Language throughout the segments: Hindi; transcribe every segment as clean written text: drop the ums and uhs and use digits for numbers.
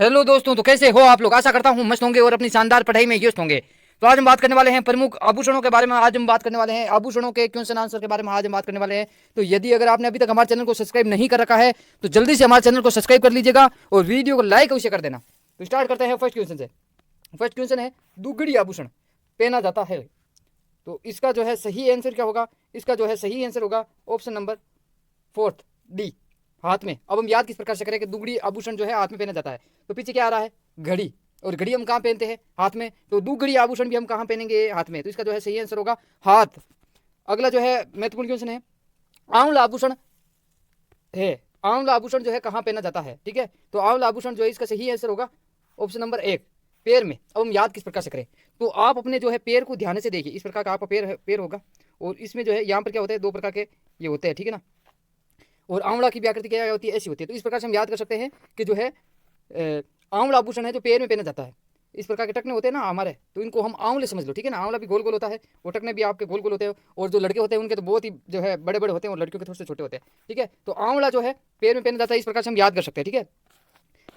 हेलो दोस्तों, तो कैसे हो आप लोग। आशा करता हूँ मस्त होंगे और अपनी शानदार पढ़ाई में व्यस्त होंगे। तो आज हम बात करने वाले हैं प्रमुख आभूषणों के बारे में। आज हम बात करने वाले हैं आभूषणों के क्वेश्चन आंसर के बारे में। आज हम बात करने वाले हैं। तो यदि अगर आपने अभी तक हमारे चैनल को सब्सक्राइब नहीं कर रखा है तो जल्दी से हमारे चैनल को सब्सक्राइब कर लीजिएगा और वीडियो को लाइक अवश्य कर देना। तो स्टार्ट करते हैं फर्स्ट क्वेश्चन से। फर्स्ट क्वेश्चन है, दुगड़ी आभूषण पहना जाता है। तो इसका जो है सही आंसर क्या होगा। इसका जो है सही आंसर होगा ऑप्शन नंबर फोर्थ, डी, हाथ में। अब हम याद किस प्रकार से करें कि दुगड़ी आभूषण जो है हाथ में पहना जाता है। तो पीछे क्या आ रहा है, घड़ी, और घड़ी हम कहाँ पहनते हैं, हाथ में। तो दुगड़ी आभूषण भी हम कहाँ पहनेंगे, हाथ में। तो इसका जो है सही आंसर होगा हाथ। अगला जो है महत्वपूर्ण क्वेश्चन है, आंवला आभूषण है। आंवला आभूषण जो है कहाँ पहना जाता है, ठीक है। तो आंवला आभूषण जो है इसका सही आंसर होगा ऑप्शन नंबर एक, पैर में। अब हम याद किस प्रकार से करें, तो आप अपने जो है पैर को ध्यान से देखिए। इस प्रकार का आपका पैर होगा और इसमें जो है यहाँ पर क्या होता है, दो प्रकार के ये होते हैं, ठीक है ना। और आंवला की भी आकृति क्या होती है, ऐसी होती है। तो इस प्रकार से हम याद कर सकते हैं कि जो है आंवला आभूषण है जो पैर में पहना जाता है। इस प्रकार के टकने होते हैं ना हमारे, तो इनको हम आंवले समझ लो, ठीक है ना। आंवला भी गोल गोल होता है और टकने भी आपके गोल गोल होते हैं। और जो लड़के होते हैं उनके तो बहुत ही जो है बड़े बड़े होते हैं और लड़कियों के थोड़े से छोटे होते हैं, ठीक है। तो आंवला जो है पैर में पहना जाता है। इस प्रकार से हम याद कर सकते हैं, ठीक है।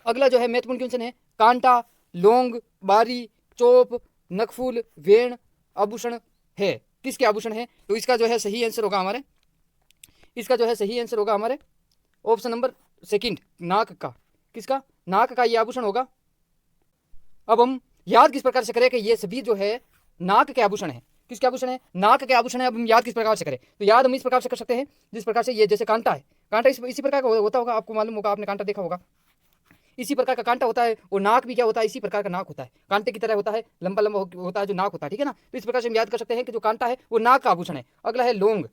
अगला जो है महत्वपूर्ण क्वेश्चन है, कांटा, लौंग, बारी, चोप, नखफूल, वेण आभूषण है, किसके आभूषण है। तो इसका जो है सही आंसर होगा हमारे, इसका जो है सही आंसर होगा हमारे ऑप्शन नंबर सेकंड, नाक का। किसका, नाक का ये आभूषण होगा। अब हम याद किस प्रकार से करें कि ये सभी जो है नाक के आभूषण है। किसके आभूषण है, नाक के आभूषण है। अब हम याद किस प्रकार से करें, तो याद हम इस प्रकार से कर सकते हैं जिस प्रकार से ये जैसे कांटा है, कांटा इसी प्रकार का होता होगा, आपको मालूम होगा, आपने कांटा देखा होगा। इसी प्रकार का कांटा होता है और नाक भी क्या होता है, इसी प्रकार का नाक होता है, कांटे की तरह होता है, लंबा लंबा होता है जो नाक होता है, ठीक है ना। तो इस प्रकार से हम याद कर सकते हैं कि जो कांटा है वो नाक का आभूषण है। अगला है लौंग,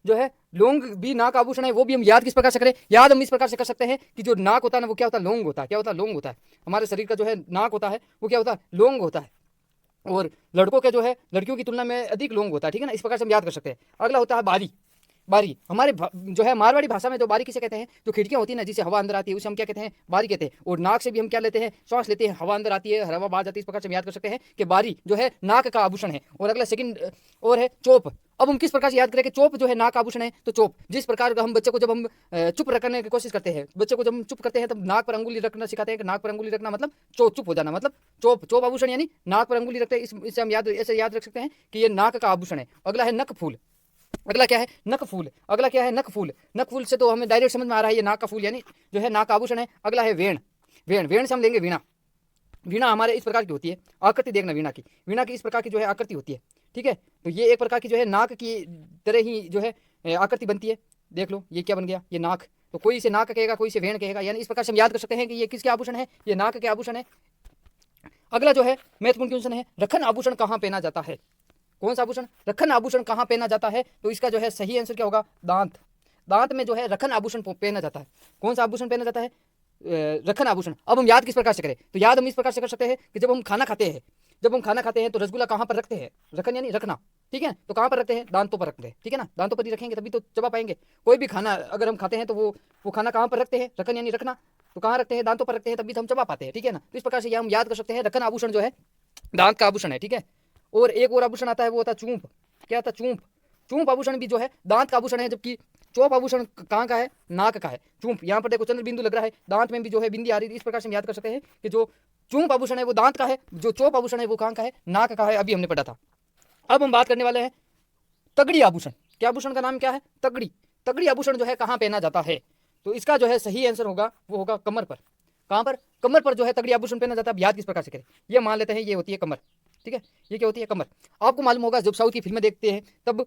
जो है लौंग भी नाक आभूषण है। वो भी हम याद किस प्रकार से करें, याद हम इस प्रकार से कर सकते हैं कि जो नाक होता है ना वो क्या होता है, लौंग होता है। क्या होता है, लौंग होता है। हमारे शरीर का जो है नाक होता है वो क्या होता है, लौंग होता है। और लड़कों के जो है लड़कियों की तुलना में अधिक लौंग होता है, ठीक है ना। इस प्रकार से हम याद कर सकते हैं। अगला होता है बारी। बारी हमारे जो है मारवाड़ी भाषा में जो बारी किसे कहते हैं, जो खिड़कियां होती है ना जिससे हवा अंदर आती है, उसे हम क्या कहते हैं, बारी कहते हैं। और नाक से भी हम क्या लेते हैं, श्वास लेते हैं, हवा अंदर आती है, हवा बाहर जाती है। इस प्रकार से हम याद कर सकते हैं कि बारी जो है नाक का आभूषण है। और अगला सेकंड और है चोप। अब हम किस प्रकार से याद करें कि चोप जो है नाक आभूषण है। तो चोप जिस प्रकार का हम बच्चे को जब हम चुप रखने की कोशिश करते हैं, बच्चे को जब हम चुप करते हैं तब नाक पर अंगुली रखना सिखाते हैं कि नाक पर अंगुली रखना मतलब चुप हो जाना, मतलब चोप। चोप आभूषण यानी नाक पर अंगुली रखते हैं। इससे हम याद ऐसे याद रख सकते हैं कि ये नाक का आभूषण है। अगला है नख फूल। अगला क्या है, नख फूल। अगला क्या है, नख फूल। नख फूल से तो हमें डायरेक्ट समझ में आ रहा है ये नाक का फूल यानी जो है नाक आभूषण है। अगला है वेण। वेण, वेण से हम लेंगे वीणा। वीणा हमारे इस प्रकार की होती है, आकृति देखना वीणा की, वीणा की इस प्रकार की जो है आकृति होती है, ठीक है। तो ये एक प्रकार की जो है नाक की तरह ही जो है आकृति बनती है। देख लो ये क्या बन गया, ये नाक। तो कोई इसे नाक कहेगा, कोई इसे वेण कहेगा। यानी इस प्रकार से हम याद कर सकते हैं कि ये किसके आभूषण है, ये नाक के आभूषण है। अगला जो है महत्वपूर्ण क्वेश्चन है, रखन आभूषण कहाँ पहना जाता है। कौन सा आभूषण, रखन आभूषण कहाँ पहना जाता है। तो इसका जो है सही आंसर क्या होगा, दांत। दांत में जो है रखन आभूषण पहना जाता है। कौन सा आभूषण पहना जाता है, रखन आभूषण। अब हम याद किस प्रकार से करें, तो याद हम इस प्रकार से कर सकते हैं कि जब हम खाना खाते हैं, जब हम खाना खाते हैं तो रसगुल्ला कहाँ पर रखते हैं, रखन यानी रखना, ठीक है। तो कहाँ पर रखते हैं, दांतों पर रखते हैं, ठीक है ना। दांतों पर ही रखेंगे तभी तो चबा पाएंगे। कोई भी खाना अगर हम खाते हैं तो वो खाना कहाँ पर रखते हैं, रखन यानी रखना। तो कहाँ रखते हैं, दांतों पर रखते हैं, तभी तो हम चबा पाते हैं, ठीक है ना। तो इस प्रकार से हम याद कर सकते हैं रखन आभूषण जो है दांत का आभूषण है, ठीक है। और एक और आभूषण आता है, वो होता है चूंप। क्या होता है, चूंप। चूंप आभूषण भी जो है दांत का आभूषण है, जबकि चौप आभूषण कहाँ का है, नाक का है। चूंप यहाँ पर देखो चंद्र बिंदु लग रहा है, दांत में भी जो है बिंदी आ रही है। इस प्रकार से हम याद कर सकते हैं कि जो चूंप आभूषण है वो दांत का है, जो चौप आभूषण है वो कहाँ का है, नाक का है। अभी हमने पढ़ा था। अब हम बात करने वाले हैं तगड़ी आभूषण। क्या आभूषण का नाम क्या है, तगड़ी। तगड़ी आभूषण जो है कहाँ पहना जाता है। तो इसका जो है सही आंसर होगा वो होगा कमर पर। कहाँ पर, कमर पर जो है तगड़ी आभूषण पहना जाता है। अब याद किस प्रकार से करें, ये मान लेते हैं ये होती है कमर, ठीक है। ये क्या होती है, कमर। आपको मालूम होगा जब साउथ की फिल्में देखते हैं तब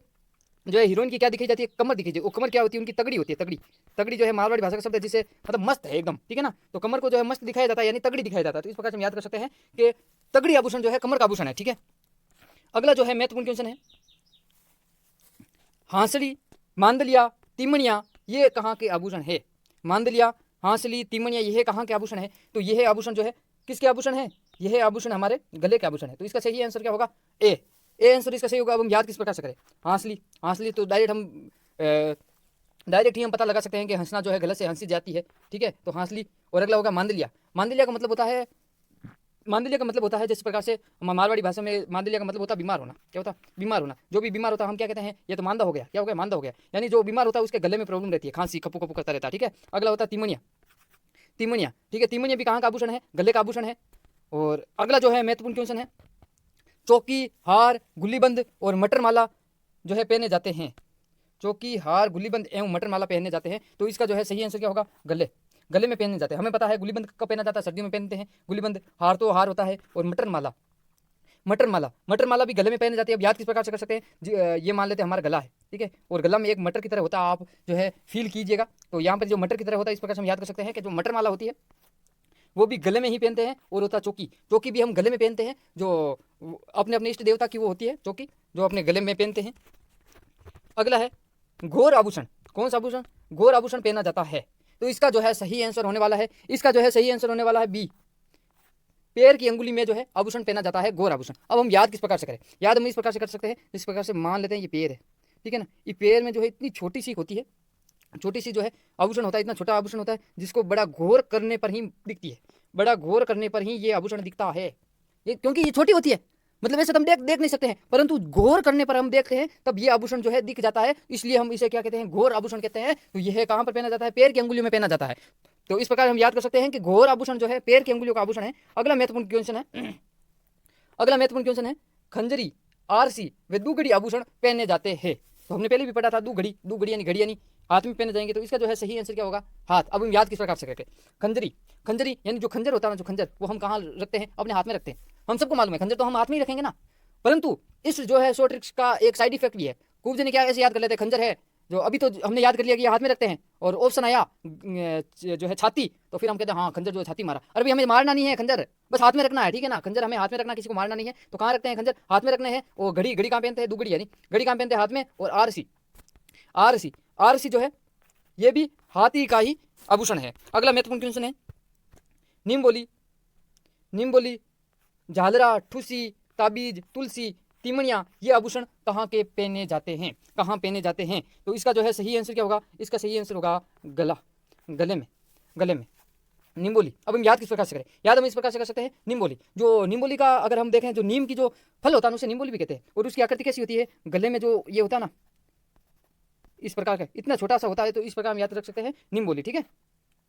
जो है हीरोइन की क्या दिखाई जाती है, कमर दिखाई जाती है। वो कमर क्या होती है, उनकी तगड़ी होती है। तगड़ी, तगड़ी जो है मारवाड़ी भाषा का शब्द है जिसे मतलब मस्त है एकदम, ठीक है ना। तो कमर को जो है मस्त दिखाया जाता है यानी तगड़ी दिखाया जाता है। तो इस प्रकार से हम याद कर सकते हैं कि तगड़ी आभूषण जो है कमर का आभूषण है, ठीक है। अगला जो है महत्वपूर्ण क्वेश्चन है, हांसली, मांदलिया, तिमणिया ये कहाँ के आभूषण है। मांदलिया, हांसली, तिमणिया यह कहाँ के आभूषण है। तो यह आभूषण जो है किसके आभूषण है, यह आभूषण हमारे गले के आभूषण है। तो इसका सही आंसर क्या होगा, ए आंसर इसका सही होगा। अब हम याद किस प्रकार से करें, हांसली। हांसली तो डायरेक्ट हम डायरेक्ट ही हम पता लगा सकते हैं कि हंसना जो है गले से हंसी जाती है, ठीक है। तो हांसली। और अगला होगा मांदलिया। मांदलिया का मतलब होता है, मांदलिया का मतलब होता है जिस प्रकार से मारवाड़ी भाषा में मांदलिया का मतलब होता है बीमार होना। क्या होता है, बीमार होना। जो भी बीमार होता है हम क्या कहते हैं, ये तो मांदा हो गया। क्या हो गया, मांदा हो गया। यानी जो बीमार होता है उसके गले में प्रॉब्लम रहती है, खांसी खपू खपू करता रहता है, ठीक है। अगला होता है तिमणिया। तिमणिया, ठीक है, तिमणिया भी कहाँ का आभूषण है, गले का आभूषण है। और अगला जो है महत्वपूर्ण क्वेश्चन है, चौकी, हार, गुल्लीबंद और मटर माला जो है पहने जाते हैं। चौकी, हार, गुल्लीबंद एवं मटर माला पहने जाते हैं। तो इसका जो है सही आंसर क्या होगा, गले, गले में पहने जाते हैं। हमें पता है गुल्लीबंद कब पहना जाता है, सर्दियों में पहनते हैं गुल्लीबंद। हार तो हार होता है, और मटर माला, मटर माला भी गले में पहने जाती है। अब याद किस प्रकार से कर सकते हैं ये मान लेते हैं हमारा गला है, ठीक है, और गला में एक मटर की तरह होता है, आप जो है फील कीजिएगा। तो यहाँ पर जो मटर की तरह होता है, इस प्रकार से हम याद कर सकते हैं कि जो मटर माला होती है वो भी गले में ही पहनते हैं। और होता है चौकी, चौकी भी हम गले में पहनते हैं, जो अपने अपने इष्ट देवता की वो होती है चौकी, जो अपने गले में पहनते हैं। अगला है घोर आभूषण, कौन सा आभूषण, घोर आभूषण पहना जाता है। तो इसका जो है सही आंसर होने वाला है, इसका जो है सही आंसर होने वाला है बी, पैर की अंगुली में जो है आभूषण पहना जाता है घोर आभूषण। अब हम याद किस प्रकार से करें, याद हम इस प्रकार से कर सकते हैं, इस प्रकार से मान लेते हैं ये पैर है, ठीक है ना, ये पैर में जो है इतनी छोटी सी होती है, छोटी सी जो है आभूषण होता है, इतना छोटा आभूषण होता है जिसको बड़ा घोर करने पर ही दिखती है, बड़ा घोर करने पर ही ये आभूषण दिखता है, ये क्योंकि ये छोटी होती है, मतलब ऐसे तो हम देख नहीं सकते हैं, परंतु घोर करने पर हम देखते हैं तब ये आभूषण जो है दिख जाता है, इसलिए हम इसे क्या कहते हैं, घोर आभूषण कहते हैं। तो यह कहाँ पर पहना जाता है, पैर की अंगुलियों में पहना जाता है। तो इस प्रकार हम याद कर सकते हैं कि घोर आभूषण जो है पैर की अंगुलियों का आभूषण है। अगला महत्वपूर्ण क्वेश्चन है, अगला महत्वपूर्ण क्वेश्चन है, खंजरी, आरसी व दुगड़ी आभूषण पहने जाते हैं। तो हमने पहले भी पढ़ा था दुगड़ी, दुगड़ी यानी घड़ी यानी हाथ में पहने जाएंगे। तो इसका जो है सही आंसर क्या होगा, हाथ। अब हम याद किस प्रकार से करके, खंजरी, खंजरी यानी जो खंजर होता है ना, जो खंजर वो हम कहाँ रखते हैं, अपने हाथ में रखते हैं। हम सबको मालूम है खंजर तो हम हाथ में ही रखेंगे ना, परंतु इस जो है शॉर्ट ट्रिक्स का एक साइड इफेक्ट भी है। खूब जने क्या ऐसे याद कर लेते हैं, खंजर है जो अभी तो हमने याद कर लिया कि ये हाथ में रखते हैं, और ऑप्शन आया जो है छाती, तो फिर हम कहते हैं हाँ खंजर जो है छाती मारा। अरे हमें मारना नहीं है खंजर, बस हाथ में रखना है, ठीक है ना, खंजर हमें हाथ में रखना, किसी को मारना नहीं है। तो कहाँ रखते हैं खंजर, हाथ में रखने हैं। और घड़ी, घड़ी कहाँ पहनते हैं, दुगड़ी यानी घड़ी कहाँ पहनते हैं, हाथ में। और आरसी, आरसी, आरसी जो है ये भी हाथी का ही आभूषण है। अगला महत्वपूर्ण क्वेश्चन है, निम्बोली, निम्बोली, झालरा, ठुसी, ताबीज, तुलसी, तिमणिया ये आभूषण कहाँ के पहने जाते हैं, कहाँ पहने जाते हैं। तो इसका जो है सही आंसर क्या होगा, इसका सही आंसर होगा गला, गले में, गले में, निम्बोली। अब हम याद किस प्रकार से करें, याद हम इस प्रकार से कर सकते हैं, निम्बोली, जो निम्बोली का अगर हम देखें, जो नीम की जो फल होता है उसे निम्बोली भी कहते हैं। और उसकी आकृति कैसी होती है, गले में जो ये होता है ना, इस प्रकार का इतना छोटा सा होता है। तो इस प्रकार हम याद रख सकते हैं निम्बोली, ठीक है।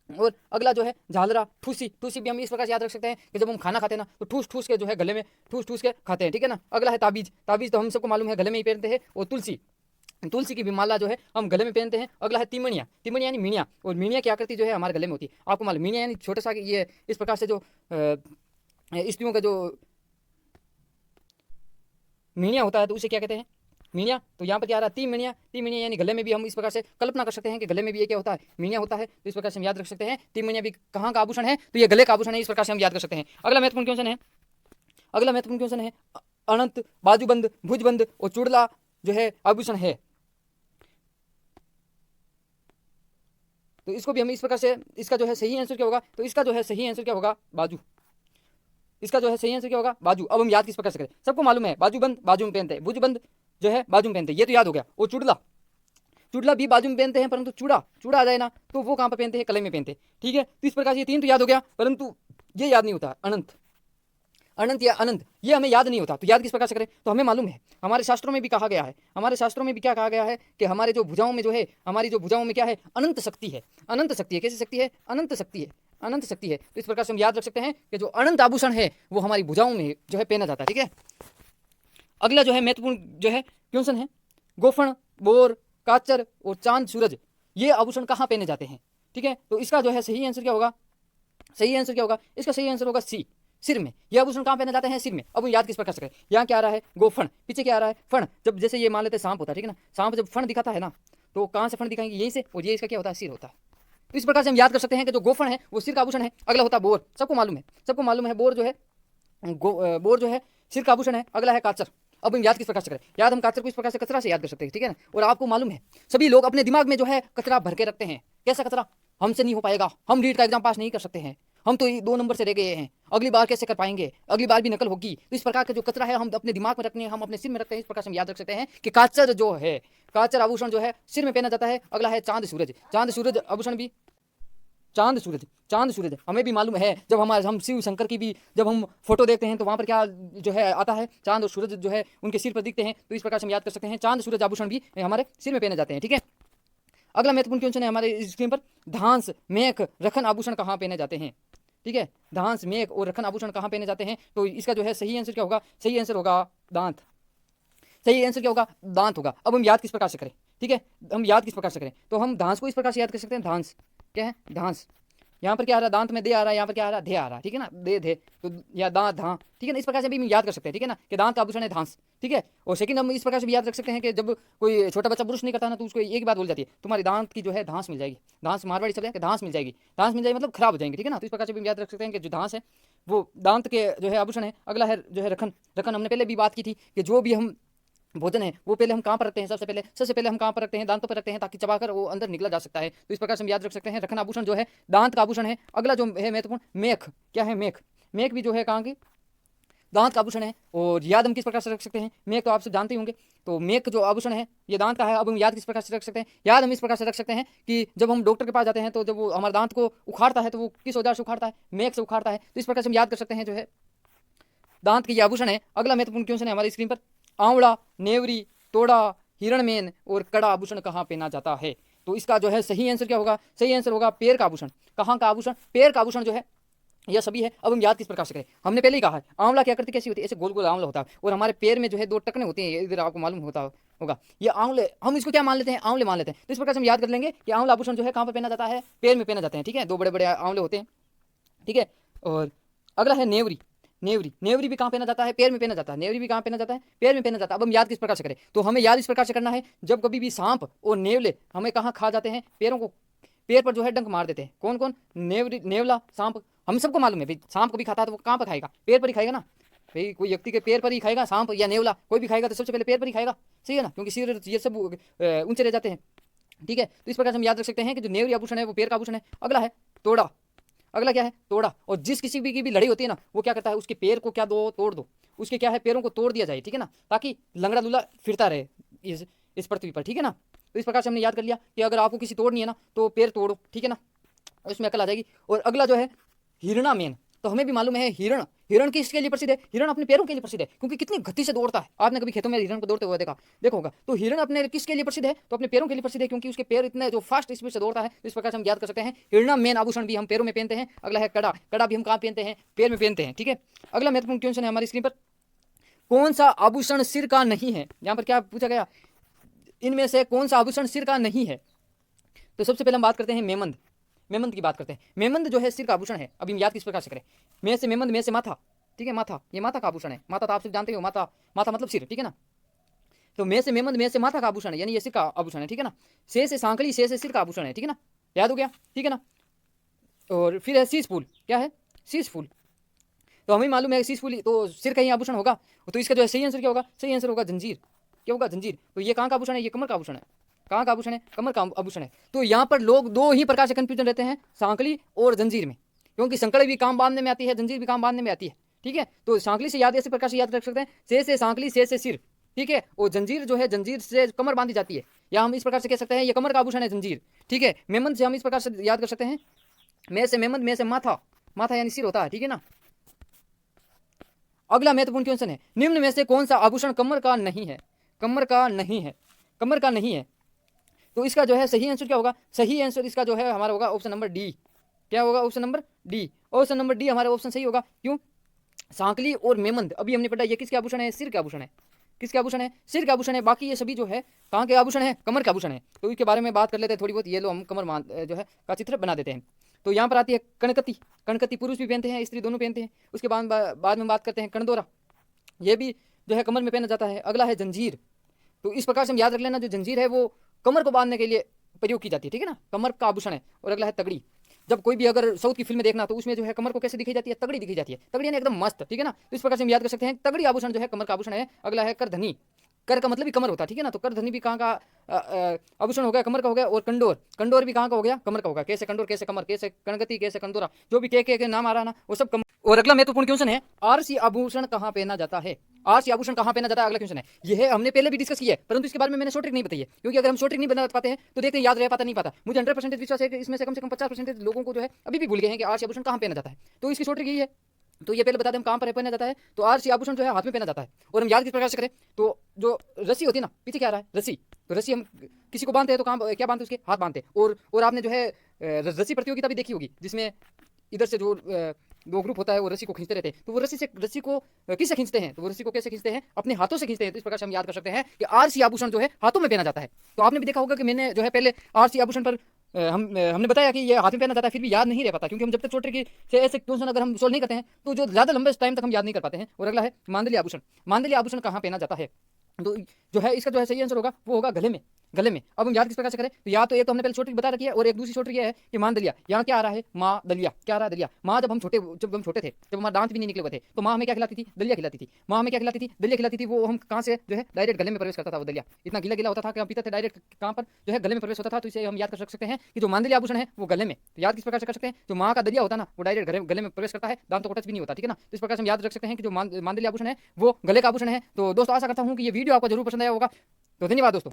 और अगला जो है झालरा, ठूसी, ठूसी भी हम इस प्रकार से याद रख सकते हैं कि जब हम खाना खाते हैं ना तो ठूस ठूस के जो है गले में ठूस ठूस के खाते हैं, ठीक है ना। अगला है ताबीज, ताबीज तो हम सबको मालूम है गले में ही पहनते हैं। और तुलसी, तुलसी की भी माला जो है हम गले में पहनते हैं। अगला है तिमणिया, तिमणिया यानी मीणिया, और मीणिया की आकृति जो है हमारे गले में होती है। आपको मालूम मीणिया यानी छोटा सा ये इस प्रकार से जो स्त्रियों का जो मीणिया होता है तो उसे क्या कहते हैं, मीणिया। तो यहाँ पर क्या आ रहा है, तिमणिया, तिमणिया यानी गले में भी हम इस प्रकार से कल्पना कर सकते हैं कि गले में भी ये क्या होता है, मीणिया होता है। तो इस प्रकार से हम याद रख सकते हैं तिमणिया भी कहाँ का आभूषण है, तो ये गले का आभूषण है। इस प्रकार से हम याद कर सकते हैं। अगला महत्वपूर्ण क्वेश्चन है, अगला महत्वपूर्ण क्वेश्चन है, अनंत, बाजूबंद, भुजबंद और चुड़ला जो है आभूषण है। तो इसको भी हम इस प्रकार से, इसका जो है सही आंसर क्या होगा, तो इसका जो है सही आंसर क्या होगा, बाजू, इसका जो है सही आंसर क्या होगा, बाजू। अब हम याद किस प्रकार से करें, सबको मालूम है बाजूबंद बाजू में पहनते हैं, भुजबंद जो है बाजू में पहनते हैं, ये तो याद हो गया। और चुड़ला, चुड़ला भी बाजू में पहनते हैं, परंतु चूड़ा, चूड़ा आ जाए ना तो वो कहाँ पर पहनते हैं, कलाई में पहनते हैं, ठीक है। तो इस प्रकार से ये तीन तो याद हो गया, परंतु ये याद नहीं होता, अनंत, अनंत या अनंत ये हमें याद नहीं होता। तो याद किस प्रकार से करें, तो हमें मालूम है हमारे शास्त्रों में भी कहा गया है, हमारे शास्त्रों में भी क्या कहा गया है कि हमारे जो भुजाओं में जो है, हमारी जो भुजाओं में क्या है, अनंत शक्ति है, अनंत शक्ति है। कैसी शक्ति है, अनंत शक्ति है, अनंत शक्ति है। तो इस प्रकार से हम याद रख सकते हैं कि जो अनंत आभूषण है वो हमारी भुजाओं में जो है पहना जाता है, ठीक है। अगला जो है महत्वपूर्ण जो है क्वेश्चन है, गोफन, बोर, काचर और चांद सूरज ये आभूषण कहाँ पहने जाते हैं, ठीक है। तो इसका जो है सही आंसर क्या होगा, सही आंसर क्या होगा, इसका सही आंसर होगा सी, सिर में। यह आभूषण कहाँ पहने जाते हैं, सिर में। अब याद किस प्रकार से करें, यहाँ क्या आ रहा है, गोफन, पीछे क्या आ रहा है, फण। जब जैसे ये मान लेते हैं सांप होता है, ठीक है ना, सांप जब फण दिखाता है ना तो कहाँ से फण दिखाएंगे, यहीं से, और ये इसका क्या होता है, सिर होता है। तो इस प्रकार से हम याद कर सकते हैं कि जो गोफन है वो सिर का आभूषण है। अगला होता है बोर, सबको मालूम है, सबको मालूम है बोर जो है बोर जो है सिर का आभूषण है। अगला है काचर। अब हम याद किस प्रकार से करें, याद हम काचर को इस प्रकार से कचरा से याद कर सकते हैं, ठीक है ना। और आपको मालूम है सभी लोग अपने दिमाग में जो है कचरा भर के रखते हैं। कैसा कचरा, हमसे नहीं हो पाएगा, हम नीट का एग्जाम पास नहीं कर सकते हैं, हम तो 2 नंबर से रह गए हैं, अगली बार कैसे कर पाएंगे, अगली बार भी नकल होगी। तो इस प्रकार का जो कचरा है हम अपने दिमाग में रखने हैं, हम अपने सिर में रखते हैं। इस प्रकार से हम याद रख सकते हैं कि काचर जो है, काचर आभूषण जो है सिर में पहना जाता है। अगला है चांद सूरज, चांद सूरज आभूषण भी, चांद सूरज, चांद सूरज हमें भी मालूम है। जब हम शिव शंकर की भी जब हम फोटो देखते हैं तो वहाँ पर क्या जो है आता है, चांद और सूरज जो है उनके सिर पर दिखते हैं। तो इस प्रकार से हम याद कर सकते हैं चांद सूरज आभूषण भी हमारे सिर में पहने जाते हैं, ठीक है। अगला महत्वपूर्ण क्वेश्चन है हमारे स्क्रीन पर, धांस, मेख, रखन आभूषण कहाँ पहने जाते हैं? ठीक है, धांस, मेख और रखन आभूषण कहाँ पहने जाते हैं? तो इसका जो है सही आंसर क्या होगा? सही आंसर होगा दांत। सही आंसर क्या होगा? दांत होगा। अब हम याद किस प्रकार से करें? ठीक है, हम याद किस प्रकार से करें? तो हम धांस को इस प्रकार से याद कर सकते हैं, धांस क्या है? धांस। यहाँ पर क्या आ रहा है? दांत में दे आ रहा है, यहाँ पर क्या आ रहा है? धे आ रहा है, ठीक है ना, दे धे, तो या दांत धां, ठीक है ना, इस प्रकार से भी हम याद कर सकते हैं, ठीक है ना, कि दांत का आभूषण है धांस, ठीक है। और सेकंड हम इस प्रकार से भी याद रख सकते हैं कि जब कोई छोटा बच्चा ब्रश नहीं करता ना, तो उसको एक बात बोल जाती है, तुम्हारी दांत की जो है धांस मिल जाएगी। धांस मारवाड़ी शब्द है कि धांस मिल जाएगी, धांस मिल जाएगी मतलब खराब हो जाएंगे, ठीक है ना। तो इस प्रकार से भी हम याद रख सकते हैं कि जो धांस है वो दांत के जो है आभूषण है। अगला है जो है रखन। रखन हमने पहले भी बात की थी कि जो भी हम भोजन है वो पहले हम कहाँ पर रखते हैं? सबसे पहले हम कहाँ पर रखते हैं? दांतों पर रखते हैं, ताकि चबाकर वो अंदर निकला जा सकता है। तो इस प्रकार से हम याद रख सकते हैं, रखन आभूषण जो है दांत का आभूषण है। अगला जो है महत्वपूर्ण, मेख, क्या है? मेख। मेख भी जो है कहाँ की? दांत का आभूषण है। और याद हम किस प्रकार से रख सकते हैं? मेख तो आप सब जानते ही होंगे। तो मेख जो आभूषण है ये दांत का है। अब हम याद किस प्रकार से रख सकते हैं? याद हम इस प्रकार से रख सकते हैं कि जब हम डॉक्टर के पास जाते हैं तो जब वो हमारे दांत को उखाड़ता है तो वो किस औजार से उखाड़ता है? मेख से उखाड़ता है। तो इस प्रकार से हम याद कर सकते हैं जो है दांत के ये आभूषण है। अगला महत्वपूर्ण क्वेश्चन है हमारी स्क्रीन पर, आंवला, नेवरी, तोड़ा, हिरणमेन और कड़ा आभूषण कहाँ पहना जाता है? तो इसका जो है सही आंसर क्या होगा? सही आंसर होगा पैर का आभूषण। कहाँ का आभूषण? पैर का आभूषण जो है यह सभी है। अब हम याद किस प्रकार से करें? हमने पहले ही कहा है आंवला की आकृति कैसी होती है? ऐसे गोल गोल आंवला होता है और हमारे पैर में जो है दो टकने होते हैं, इधर आपको मालूम होता होगा। ये आंवले, हम इसको क्या मान लेते हैं? आंवले मान लेते हैं। तो इस प्रकार से हम याद कर लेंगे कि आंवला आभूषण जो है कहाँ पर पहना जाता है? पैर में पहना जाते हैं, ठीक है। दो बड़े बड़े आंवले होते हैं, ठीक है। और अगला है नेवरी। नेवरी, नेवरी भी कहाँ पहना जाता है? पैर में पहना जाता है। नेवरी भी कहाँ पहना जाता है? पैर में पहना जाता है। अब हम याद किस प्रकार से करें? तो हमें याद इस प्रकार से करना है, जब कभी भी सांप और नेवले हमें कहाँ खा जाते हैं? पैरों को, पैर पर जो है डंक मार देते हैं। कौन कौन? नेवरी, नेवला, सांप। हम सबको मालूम है भाई, सांप को भी खाता है तो वो कहाँ पर खाएगा? पैर पर ही खाएगा ना भाई। कोई व्यक्ति के पैर पर ही खाएगा, सांप या नेवला कोई भी खाएगा तो सबसे पहले पैर पर ही खाएगा, सही है ना, क्योंकि सिर ये सब ऊंचे रह जाते हैं, ठीक है। तो इस प्रकार से हम याद रख सकते हैं कि जो नेवरी आभूषण है वो पैर का आभूषण है। अगला है तोड़ा। अगला क्या है? तोड़ा। और जिस किसी भी की भी लड़ाई होती है ना, वो क्या करता है? उसके पैर को क्या दो? तोड़ दो। उसके क्या है? पैरों को तोड़ दिया जाए, ठीक है ना, ताकि लंगड़ा लूला फिरता रहे इस पृथ्वी पर, ठीक है ना। तो इस प्रकार से हमने याद कर लिया कि अगर आपको किसी तोड़नी है ना तो पैर तोड़ो, ठीक है ना, उसमें अकल आ जाएगी। और अगला जो है हिरणा मेन। तो हमें भी मालूम है हिरण, हिरण किसके लिए प्रसिद्ध है? हिरण अपने पैरों के लिए प्रसिद्ध है, क्योंकि कितनी गति से दौड़ता है। आपने कभी खेतों में हिरण को दौड़ते हुए देखा होगा। तो हिरण अपने किसके लिए प्रसिद्ध है? तो अपने पैरों के लिए प्रसिद्ध है, क्योंकि उसके पैर इतने जो फास्ट स्पीड से दौड़ता है। तो इस प्रकार से हम याद कर सकते हैं हिरणा मेन आभूषण भी हम पैरों में पहनते हैं। अगला है कड़ा। कड़ा भी हम कहाँ पहनते हैं? पैर में पहनते हैं, ठीक है। अगला महत्वपूर्ण क्वेश्चन है हमारी स्क्रीन पर, कौन सा आभूषण सिर का नहीं है? यहाँ पर क्या पूछा गया? इनमें से कौन सा आभूषण सिर का नहीं है? तो सबसे पहले हम बात करते हैं मेमंद। मेमंद की बात करते हैं। मेमंद जो है सिर का आभूषण है। अभी हम याद किस प्रकार से करें? में से मेमंद, में से माथा, ठीक है। माथा, ये माथा का आभूषण है। माथा तो आप सब जानते हो, माथा, माथा मतलब सिर, ठीक है ना। तो में से मेमंद, में से माथा का आभूषण है, यानी ये सिर का आभूषण है, ठीक है ना। से सांकली, से सिर का आभूषण है, ठीक है ना, याद हो गया, ठीक है ना। और फिर है शीश फूल। क्या है? शीश फूल। तो हमें मालूम है शीश फूल तो सिर का ही आभूषण होगा। तो इसका जो है सही आंसर क्या होगा? सही आंसर होगा जंजीर। क्या होगा? जंजीर। तो ये कहाँ का आभूषण है? ये कमर का आभूषण है। कहाँ का आभूषण है? कमर का आभूषण है। तो यहाँ पर लोग दो ही प्रकार से कंफ्यूजन रहते हैं, सांकली और जंजीर में, क्योंकि संकड़ी भी काम बांधने में आती है, जंजीर भी काम बांधने में आती है, ठीक है। तो सांकली से याद ऐसे प्रकार से याद रख सकते हैं, से सांकली, से सिर, ठीक है। और जंजीर जो है, जंजीर से कमर बांधी जाती है, या हम इस प्रकार से कह सकते हैं ये कमर का आभूषण है जंजीर, ठीक है। मेमंद से हम इस प्रकार से याद कर सकते हैं, में से मेमंद, में से माथा, माथा यानी सिर होता है, ठीक है ना। अगला महत्वपूर्ण क्वेश्चन है, निम्न में से कौन सा आभूषण कमर का नहीं है? कमर का नहीं है, कमर का नहीं है। तो इसका जो है सही आंसर क्या होगा? सही आंसर इसका जो है हमारा होगा ऑप्शन नंबर डी। क्या होगा? Option number D. Option number D हमारा ऑप्शन सही होगा। क्यों? सांकली और मेमंद अभी हमने पढ़ा, ये किसके आभूषण है? सिर के आभूषण है। किसके आभूषण है? सिर के आभूषण है। बाकी ये सभी जो है कहाँ के आभूषण है? कमर के आभूषण है। तो इसके बारे में बात कर लेते हैं थोड़ी बहुत। ये लो हम कमर जो है का चित्र बना देते हैं। तो यहाँ पर आती है कणकती। कणकती पुरुष भी पहनते हैं, स्त्री दोनों पहनते हैं। उसके बाद में बात करते हैं कणदोरा, ये भी जो है कमर में पहना जाता है। अगला है जंजीर। तो इस प्रकार से हम याद रख लेना, जो जंजीर है वो कमर को बांधने के लिए प्रयोग की जाती है, ठीक है ना, कमर का आभूषण है। और अगला है तगड़ी। जब कोई भी अगर साउथ की फिल्म में देखना तो उसमें जो है कमर को कैसे दिखाई जाती है? तगड़ी दिखाई जाती है। तगड़ी यानी एकदम मस्त, ठीक है ना। तो इस प्रकार से हम याद कर सकते हैं तगड़ी आभूषण जो है कमर का आभूषण है। अगला है करधनी। कर का मतलब भी कमर होता है, ठीक है ना। तो करधनी भी कहाँ का आभूषण हो गया? कमर का हो गया। और कंडोर, कंडोर भी कहाँ का हो गया? कमर का होगा। कैसे कंडोर, कैसे कमर, कैसे कणगति, कैसे कंदोरा, जो भी के नाम आ रहा है ना वो सब कमर। और अगला महत्वपूर्ण क्वेश्चन है, आरसी आभूषण कहाँ पहना जाता है? आरसी आभूषण कहाँ पहना जाता है? अगला क्वेश्चन है। यह हमने पहले भी डिस्कस किया है, परंतु इसके बारे में मैंने शॉर्ट ट्रिक नहीं बताई है, क्योंकि अगर हम शॉर्ट ट्रिक नहीं बना पाते हैं तो देखते हैं याद रह पाता नहीं पाता। मुझे 100% विश्वास है कि इसमें से कम 50% लोगों को जो है अभी भी भूल गए हैं कि आरसी आभूषण कहाँ पहना जाता है। तो इसकी शॉर्ट ट्रिक यही है। तो ये पहले बता दें हम कहाँ पर पहना जाता है। तो आरसी आभूषण जो है हाथ में पहना जाता है। और हम याद किस प्रकार से करें? तो जो रस्सी होती है ना, पीछे क्या आ रहा है? रस्सी। तो तो रस्सी हम किसी को बांधते हैं तो काम क्या बांधते हैं, उसके हाथ बांधते हैं। और आपने जो है रस्सी प्रतियोगिता भी देखी होगी, जिसमें इधर से जो दो ग्रुप होता है वो रस्सी को खींचते रहते हैं। तो वो रस्सी को किससे खींचते हैं, तो वो रस्सी को कैसे खींचते हैं, अपने हाथों से खींचते हैं। तो इस प्रकार से हम याद कर सकते हैं कि आरसी आभूषण जो है हाथों में पहना जाता है। तो आपने भी देखा होगा कि मैंने जो है पहले आरसी आभूषण पर हमने बताया कि ये हाथ में पहना जाता है, फिर भी याद नहीं रह पाता, क्योंकि हम जब तक छोटे की से ऐसे क्वेश्चन अगर हम सोल्व नहीं करते हैं तो जो ज़्यादा लंबे टाइम तक हम याद नहीं कर पाते हैं। और अगला है मांडल्य आभूषण। मांडल्य आभूषण कहाँ पहना जाता है, तो जो है इसका जो है सही आंसर होगा वो होगा गले में। गले में। अब हम याद किस प्रकार से करें, तो या तो ये तो हमने पहले छोटी बता रखी है, और एक दूसरी छोटी ये है कि मान दलिया। यहाँ क्या आ रहा है, माँ दलिया। क्या आ रहा है, दलिया। माँ जब हम छोटे थे, जब हमारे दांत भी नहीं निकले हुए थे, तो माँ हमें क्या खिलाती थी, दलिया खिलाती थी। माँ हमें क्या खिलाती थी, दलिया खिलाती थी। वो हम कहाँ से जो है डायरेक्ट गले में प्रवेश करता था वो दलिया। इतना गीला गीला होता था कि हम पीते थे, डायरेक्ट कहाँ पर जो है गले में प्रवेश होता था। तो इसे हम याद कर सकते हैं कि जो मांडल्य आभूषण है वो गले में। तो याद किस प्रकार से कर सकते हैं, जो माँ का दलिया होता है ना वो डायरेक्ट गले में प्रवेश करता है, दांतों को टच भी नहीं होता, ठीक है ना। तो इस प्रकार से हम याद रख सकते हैं कि जो मांडल्य आभूषण है वो गले का आभूषण है। तो दोस्तों आशा करता हूँ कि ये वीडियो आपको जरूर पसंद आया होगा। तो धन्यवाद दोस्तों।